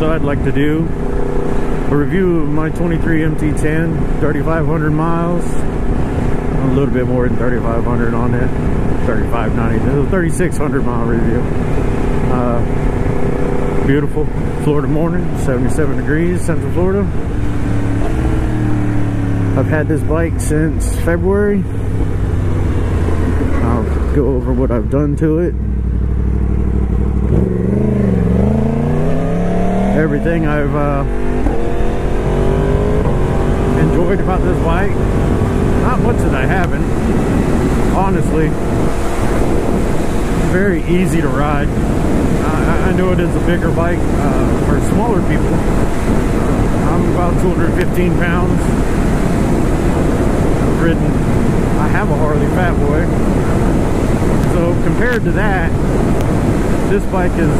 So I'd like to do a review of my 23 mt10, 3,500 miles, a little bit more than 3,500 on it, 3,590, 3,600 mile review. Beautiful Florida morning, 77 degrees, Central Florida. I've had this bike since February. I'll go over what I've done to it. Everything I've enjoyed about this bike. Not much that I haven't, honestly. Very easy to ride. I know it is a bigger bike for smaller people. I'm about 215 pounds. I've ridden, I have a Harley Fat Boy. So compared to that, this bike is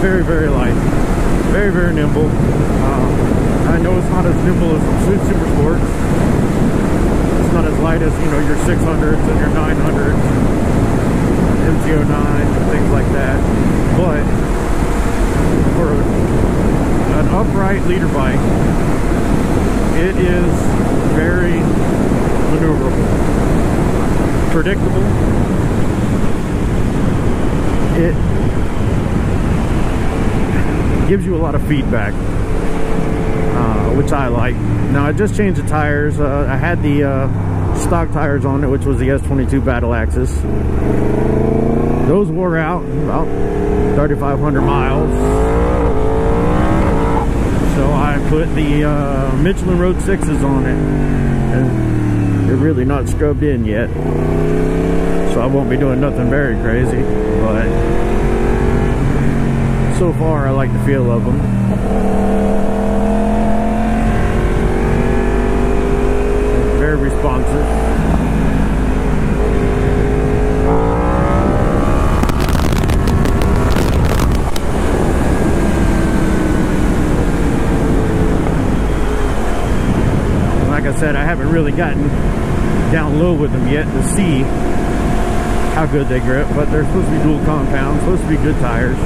very, very light. Very, very nimble. I know it's not as nimble as some Super Sports. It's not as light as, you know, your 600s and your 900s, mt10, things like that. But for an upright leader bike, it is very maneuverable, predictable. It gives you a lot of feedback, which I like. Now I just changed the tires. I had the stock tires on it, which was the S22 Battle Axis. Those wore out about 3,500 miles. So I put the Michelin Road 6s on it, and they're really not scrubbed in yet. So I won't be doing nothing very crazy, but so far I like the feel of them. Very responsive. Like I said, I haven't really gotten down low with them yet to see how good they grip, but they're supposed to be dual compound, supposed to be good tires.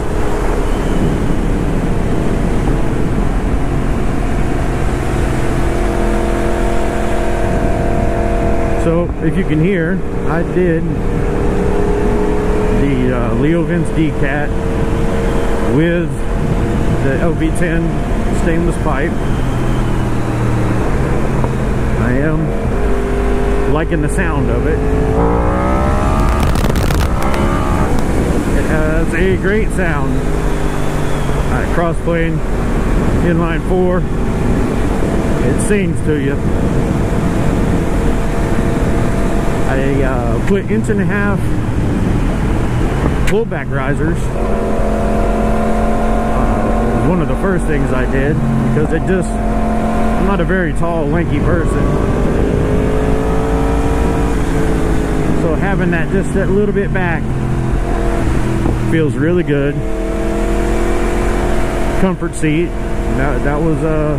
So, if you can hear, I did the Leo Vince D-Cat with the LV10 stainless pipe. I am liking the sound of it. It has a great sound. Crossplane, inline 4. It sings to you. I put 1.5" pullback risers. One of the first things I did, because it just, I'm not a very tall, lanky person. So having that just that little bit back feels really good. Comfort seat. That was a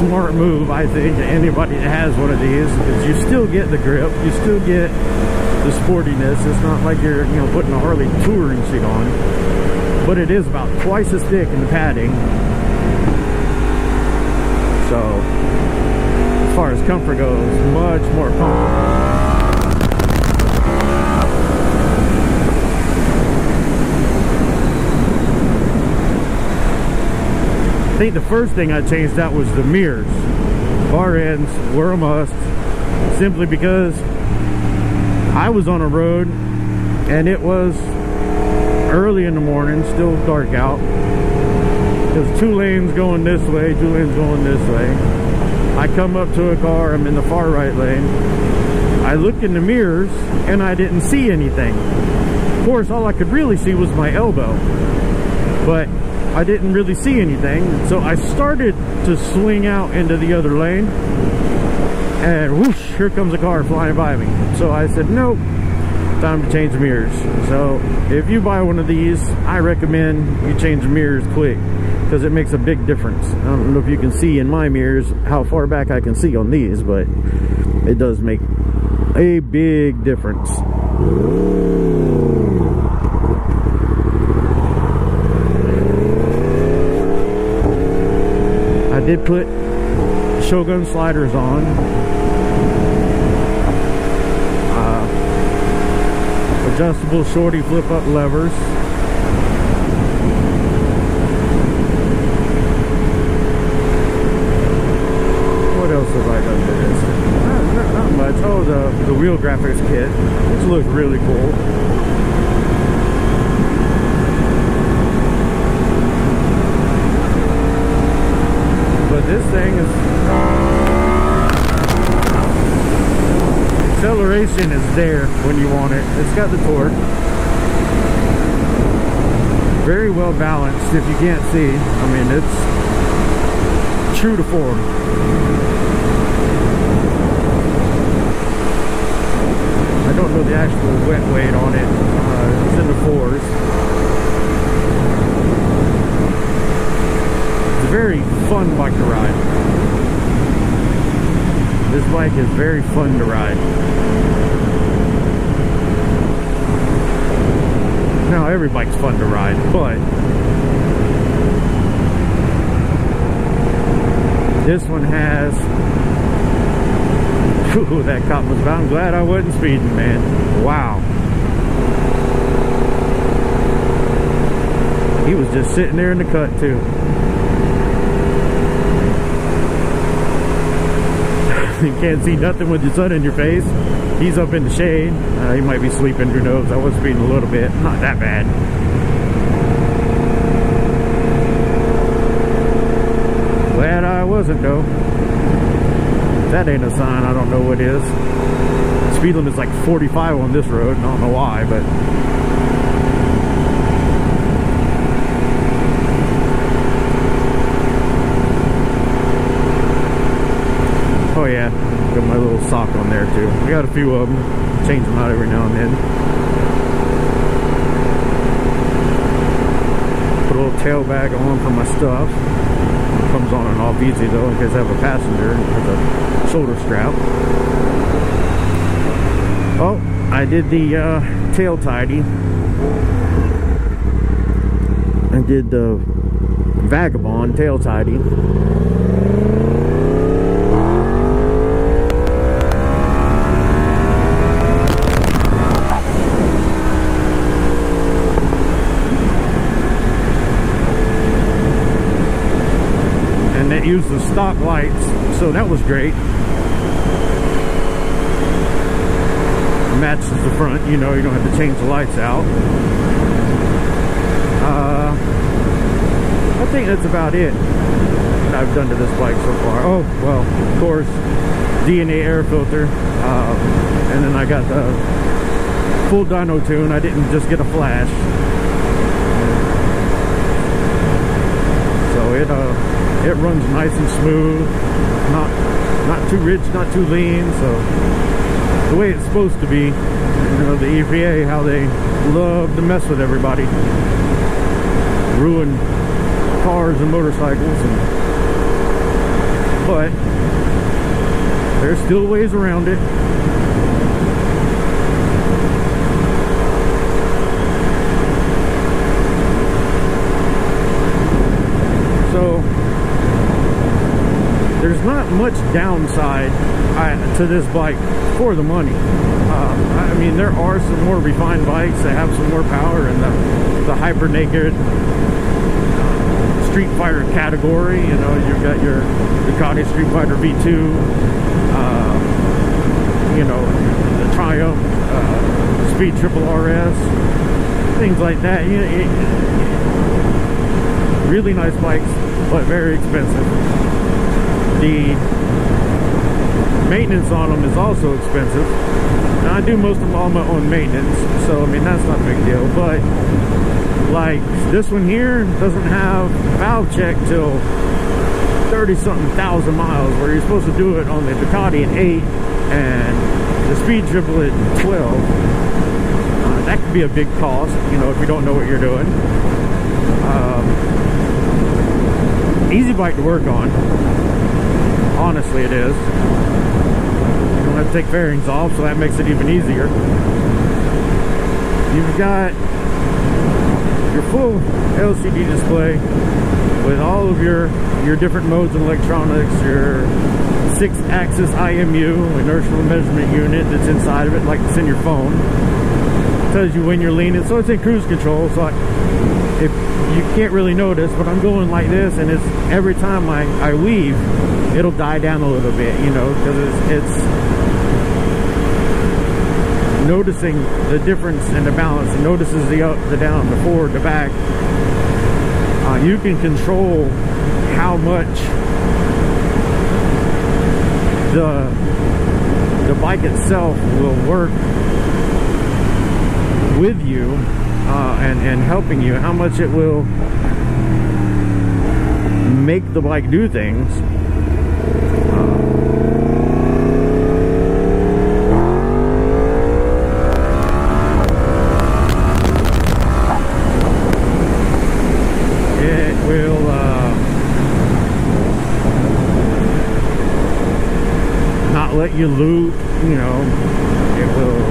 smart move, I think, to anybody that has one of these, because you still get the grip, you still get the sportiness. It's not like you're, you know, putting a Harley touring seat on, but it is about twice as thick in the padding. So as far as comfort goes, much more comfortable. I think the first thing I changed out was the mirrors. Bar ends were a must, simply because I was on a road and it was early in the morning, still dark out. There's 2 lanes going this way, 2 lanes going this way. I come up to a car, I'm in the far right lane. I looked in the mirrors and I didn't see anything. Of course, all I could really see was my elbow, but I didn't really see anything. So I started to swing out into the other lane, and whoosh, here comes a car flying by me. So I said, nope, time to change the mirrors. So if you buy one of these, I recommend you change the mirrors quick, because it makes a big difference. I don't know if you can see in my mirrors how far back I can see on these, but it does make a big difference. put Shogun sliders on. Adjustable shorty flip up levers. What else have I done to this? Not much. Oh, the wheel graphics kit, which looks really cool. But this thing is, acceleration is there when you want it. It's got the torque. Very well balanced if you can't see. I mean, it's true to form. I don't know the actual wet weight on it. It's in the 4s. It's a very fun bike to ride. This bike is very fun to ride. Now, every bike's fun to ride, but this one has... Ooh, that cop was about. I'm glad I wasn't speeding, man. Wow. He was just sitting there in the cut, too. You can't see nothing with the sun in your face. He's up in the shade. He might be sleeping, who knows. I was speeding a little bit. Not that bad. Glad I wasn't, though. If that ain't a sign, I don't know what is. Speed limit's like 45 on this road. I don't know why, but... Oh yeah, got my little sock on there too. I got a few of them. Change them out every now and then. Put a little tail bag on for my stuff. It comes on and off easy though, in case I have a passenger with a shoulder strap. Oh, I did the tail tidy. I did the Vagabond tail tidy. Use the stock lights, so that was great. Matches the front, you know, you don't have to change the lights out. I think that's about it that I've done to this bike so far. Oh, well, of course, DNA air filter, and then I got the full dyno tune. I didn't just get a flash, so it runs nice and smooth, not too rich, not too lean, so the way it's supposed to be. You know, the EPA, how they love to mess with everybody, ruin cars and motorcycles, but there's still ways around it. So there's not much downside to this bike for the money. I mean, there are some more refined bikes that have some more power in the hyper naked Street Fighter category. You know, you've got your Ducati Street Fighter V2, you know, the Triumph, Speed Triple RS, things like that. Really nice bikes, but very expensive. The maintenance on them is also expensive. Now, I do most of them all my own maintenance, so I mean, that's not a big deal. But like this one here doesn't have valve check till 30-something thousand miles, where you're supposed to do it on the Ducati at 8 and the Speed Triple at 12. That could be a big cost, you know, if you don't know what you're doing. Easy bike to work on. Honestly, it is. You don't have to take fairings off, so that makes it even easier. You've got your full LCD display with all of your different modes and electronics, your 6-axis IMU, inertial measurement unit, that's inside of it, like it's in your phone. It tells you when you're leaning, so it's in cruise control. So if you can't really notice, but I'm going like this, and it's every time I weave, it'll die down a little bit, you know, because it's noticing the difference in the balance. It notices the up, the down, the forward, the back. You can control how much the bike itself will work with you and helping you, how much it will make the bike do things. Let you loop, you know. It will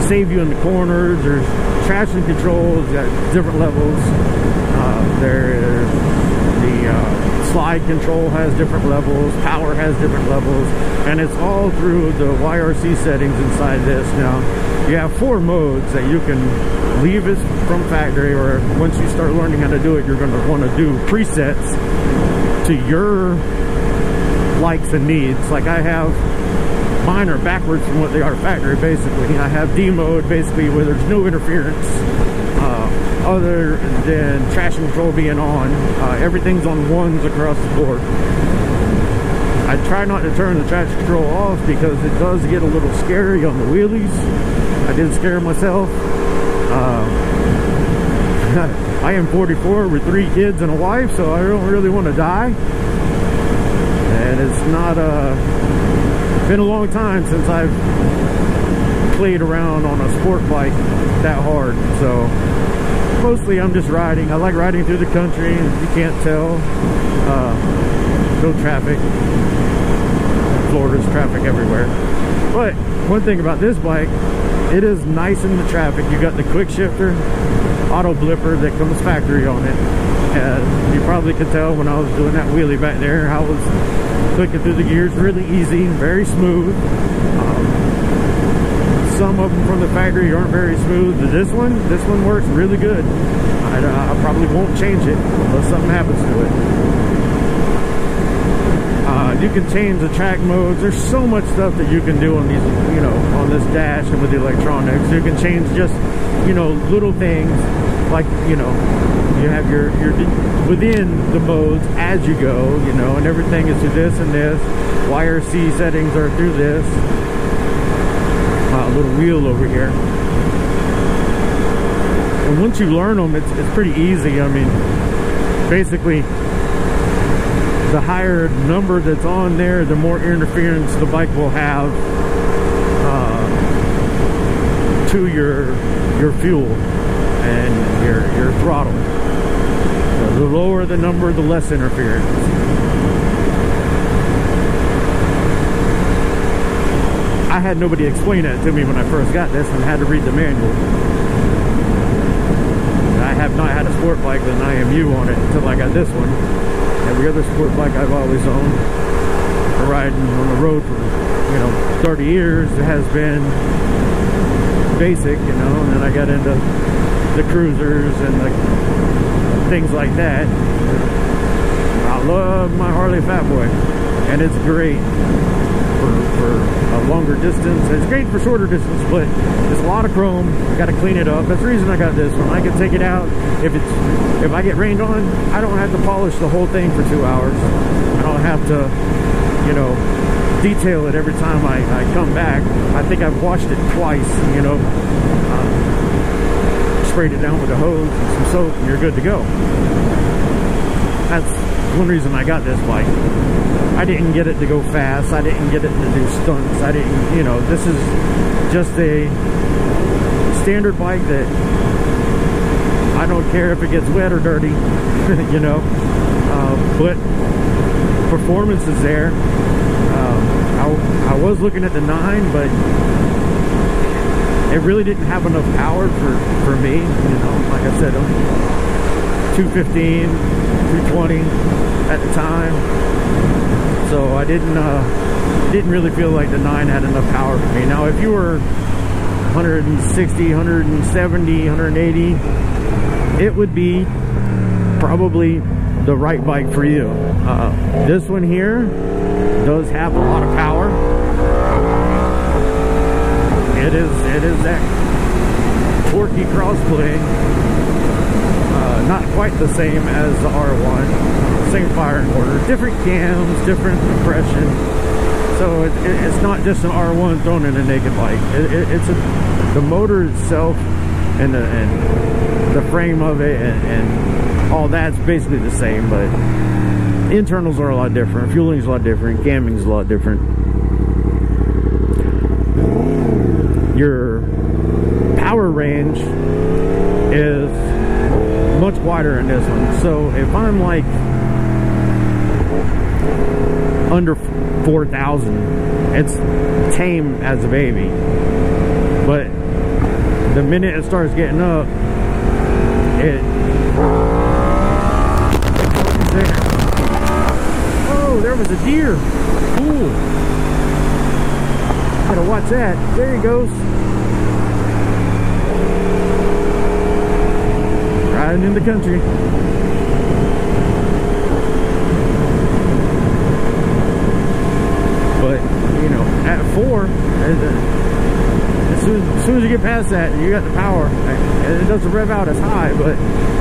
save you in the corners. There's traction controls at different levels. There's the slide control has different levels, power has different levels, and it's all through the YRC settings inside this. Now you have 4 modes that you can leave it from factory, or once you start learning how to do it, you're going to want to do presets to your likes and needs. Like I have, mine are backwards from what they are factory. Basically I have D mode, basically where there's no interference other than traction control being on. Everything's on 1s across the board. I try not to turn the traction control off because it does get a little scary on the wheelies. I did scare myself. I am 44 with 3 kids and a wife, so I don't really want to die. And it's not been a long time since I've played around on a sport bike that hard. So mostly I'm just riding. I like riding through the country, and you can't tell. No traffic. Florida's traffic everywhere. But one thing about this bike, it is nice in the traffic. You got the quick shifter, auto blipper that comes factory on it. And you probably could tell when I was doing that wheelie back there, I was clicking through the gears really easy, very smooth. Some of them from the factory aren't very smooth, but this one works really good. I probably won't change it unless something happens to it. You can change the track modes. There's so much stuff that you can do on these, you know, on this dash and with the electronics. You can change just, you know, little things like, you know, you have your within the modes as you go, you know, and everything is through this and this. YRC settings are through this. Little wheel over here. And once you learn them, it's pretty easy. I mean, basically, the higher number that's on there, the more interference the bike will have to your fuel and your throttle. So the lower the number, the less interference. I had nobody explain that to me when I first got this, and had to read the manual. I have not had a sport bike with an IMU on it until I got this one. Every other sport bike I've always owned, for riding on the road for, you know, 30 years, it has been basic, you know, and then I got into the cruisers and the things like that. I love my Harley Fat Boy, and it's great for a longer distance. It's great for shorter distance, but it's a lot of chrome. I got to clean it up. That's the reason I got this one. I can take it out. If I get rained on, I don't have to polish the whole thing for 2 hours. I don't have to, you know, detail it every time I come back. I think I've washed it twice, you know. Sprayed it down with a hose and some soap, and you're good to go. That's one reason I got this bike. I didn't get it to go fast. I didn't get it to do stunts. I didn't, you know, this is just a standard bike that I don't care if it gets wet or dirty, you know, but performance is there. I was looking at the 9, but it really didn't have enough power for me, you know. Like I said, 215, 220 at the time. So I didn't really feel like the 9 had enough power for me. Now if you were 160, 170, 180, it would be probably the right bike for you. This one here does have a lot of power. It is that torquey crossplay. Not quite the same as the R1. Same firing order, different cams, different compression. So it's not just an R1 thrown in a naked bike. The motor itself and the frame of it and all that's basically the same, but internals are a lot different, fueling's a lot different, camming's a lot different. Your power range is much wider in this one. So if I'm like under 4,000, it's tame as a baby. But the minute it starts getting up, it goes there. Oh, there was a deer. Cool. Gotta watch that. There he goes. Riding in the country. But, you know, at 4, as soon as you get past that, you got the power. It doesn't rev out as high, but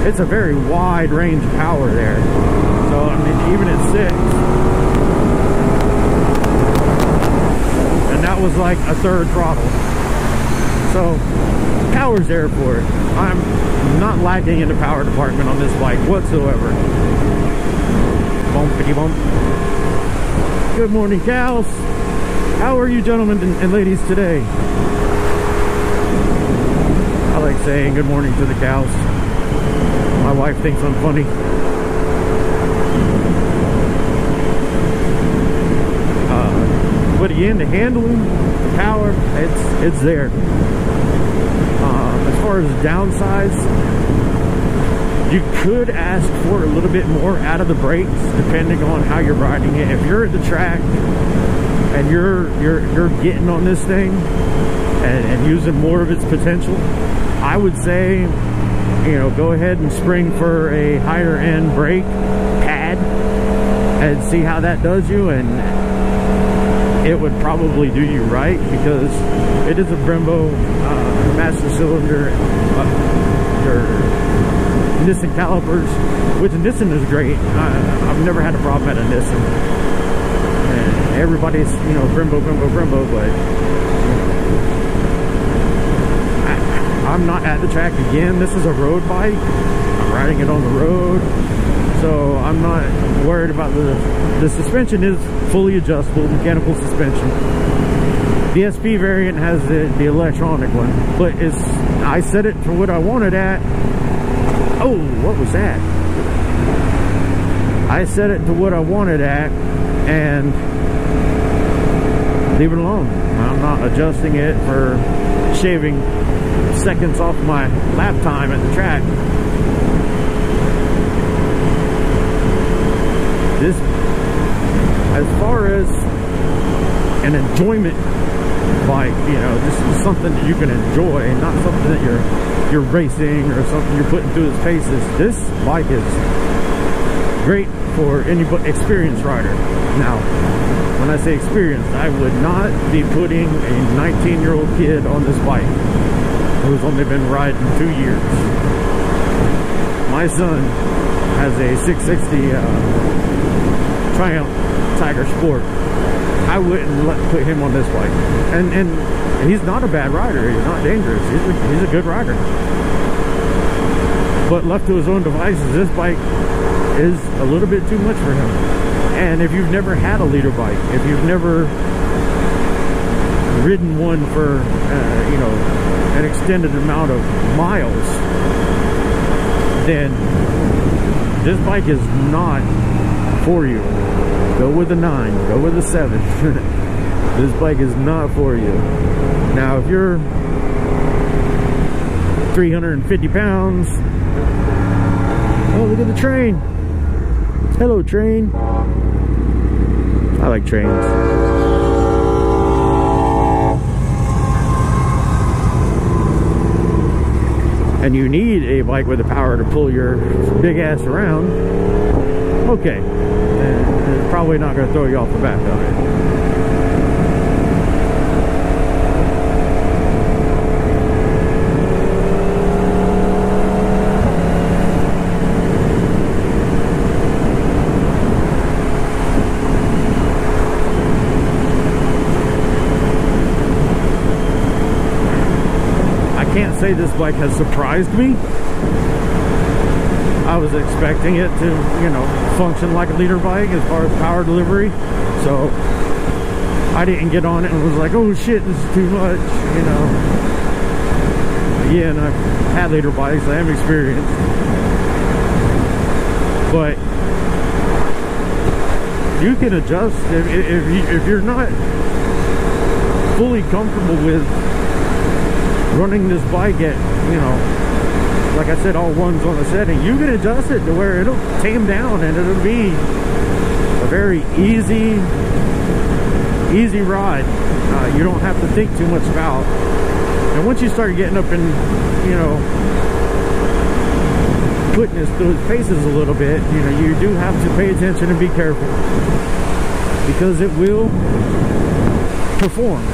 it's a very wide range of power there. So, I mean, even at 6, and that was like a third throttle. So, power's there for it. I'm not lacking in the power department on this bike whatsoever. Bumpity bump. Good morning, cows. How are you, gentlemen and ladies, today? I like saying good morning to the cows. My wife thinks I'm funny. But again, the handling, the power, it's there. As far as downsides, you could ask for a little bit more out of the brakes depending on how you're riding it. If you're at the track and you're getting on this thing and using more of its potential, I would say, you know, go ahead and spring for a higher end brake pad and see how that does you, and it would probably do you right, because it is a Brembo master cylinder, your Nissan calipers, which Nissan is great. I've never had a problem at a Nissan. And everybody's, you know, Brembo, but I'm not at the track again. This is a road bike. I'm riding it on the road, so I'm not worried about the suspension is fully adjustable, mechanical suspension. The SP variant has the electronic one, but I set it for what I wanted at. Oh, what was that? I set it to what I wanted at and leave it alone. I'm not adjusting it for shaving seconds off my lap time at the track. This, as far as an enjoyment bike, you know, this is something that you can enjoy, not something that you're racing or something you're putting through its paces. This bike is great for any experienced rider. Now, when I say experienced, I would not be putting a 19-year-old kid on this bike who's only been riding 2 years. My son has a 660 Triumph Tiger Sport. I wouldn't put him on this bike, and he's not a bad rider. He's not dangerous. He's a good rider. But left to his own devices, this bike is a little bit too much for him. And if you've never had a leader bike, if you've never ridden one for you know, an extended amount of miles, then this bike is not for you. Go with a 9, go with a 7. This bike is not for you. Now, if you're 350 pounds, Oh, look at the train. Hello, train. I like trains. And you need a bike with the power to pull your big ass around. Okay. It's probably not going to throw you off the back of it. Can't say this bike has surprised me. I was expecting it to, you know, function like a leader bike as far as power delivery, so I didn't get on it and was like, oh shit, this is too much, you know. Again, I've had leader bikes, I have experience, but you can adjust if you're not fully comfortable with running this bike at, you know, like I said, all ones on the setting. You can adjust it to where it'll tame down and it'll be a very easy ride. You don't have to think too much about. And once you start getting up and, you know, putting those paces a little bit, you know, you do have to pay attention and be careful, because it will perform.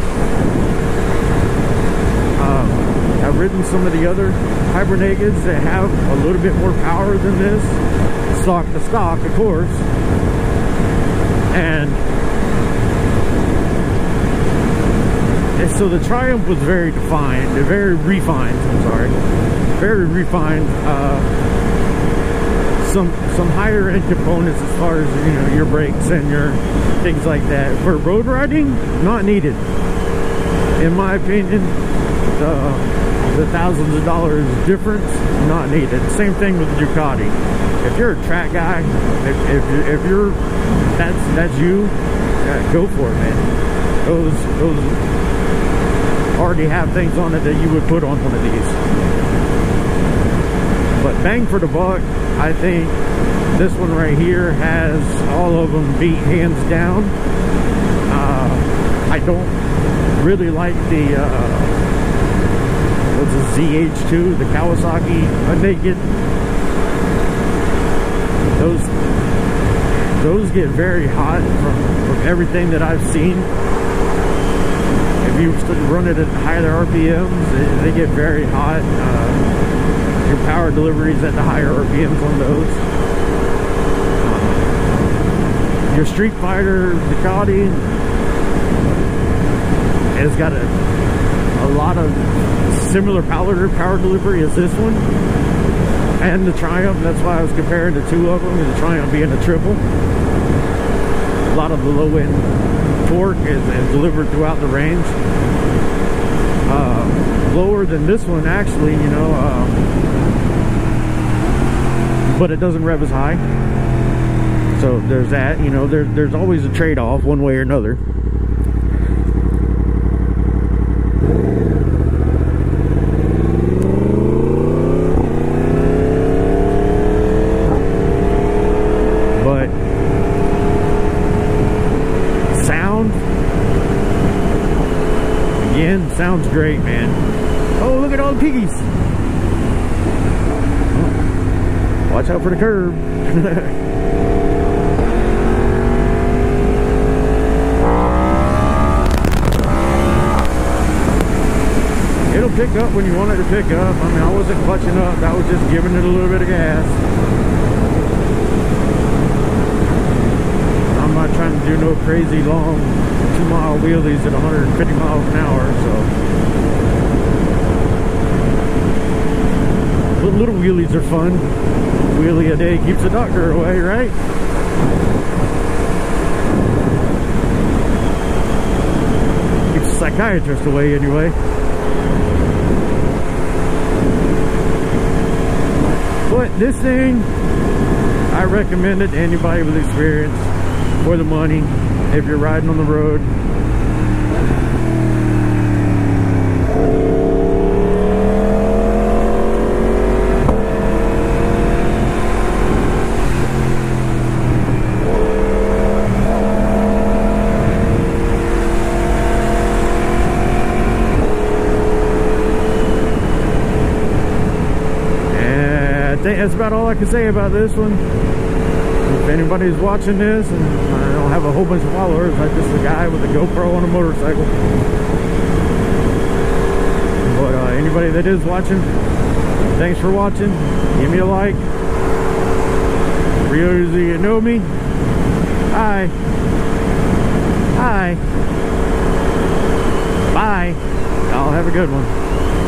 I've ridden some of the other hybrid nakeds that have a little bit more power than this, stock to stock, of course, and so the Triumph was very defined, very refined. I'm sorry, very refined. Some higher end components as far as, you know, your brakes and your things like that. For road riding, not needed, in my opinion. The thousands of dollars difference, not needed. Same thing with the Ducati. If you're a track guy, if you're that's you, go for it, man. Those already have things on it that you would put on one of these. But bang for the buck, I think this one right here has all of them beat hands down. I don't really like the what's a ZH2, the Kawasaki Naked. Those get very hot from everything that I've seen. If you run it at higher RPMs, they get very hot. Your power deliveries at the higher RPMs on those. Your Street Fighter Ducati has got a lot of similar power delivery as this one, and the Triumph. That's why I was comparing the two of them, and the Triumph being a triple. A lot of the low end torque is delivered throughout the range. Lower than this one, actually, you know, but it doesn't rev as high. So there's that. You know, there's always a trade-off one way or another. Sounds great, man. Oh, look at all the piggies. Watch out for the curb. It'll pick up when you want it to pick up. I mean, I wasn't clutching up. I was just giving it a little bit of gas. I'm not trying to do no crazy long 2-mile wheelies at 150 miles an hour, so. But little wheelies are fun. Wheelie a day keeps the doctor away, right? Keeps the psychiatrist away anyway. But this thing, I recommend it to anybody with experience, for the money, if you're riding on the road. that's about all I can say about this one. If anybody's watching this, and I don't have a whole bunch of followers, I'm just a guy with a GoPro on a motorcycle. But anybody that is watching, thanks for watching. Give me a like. For those of you that know me, hi. Hi. Bye. Y'all have a good one.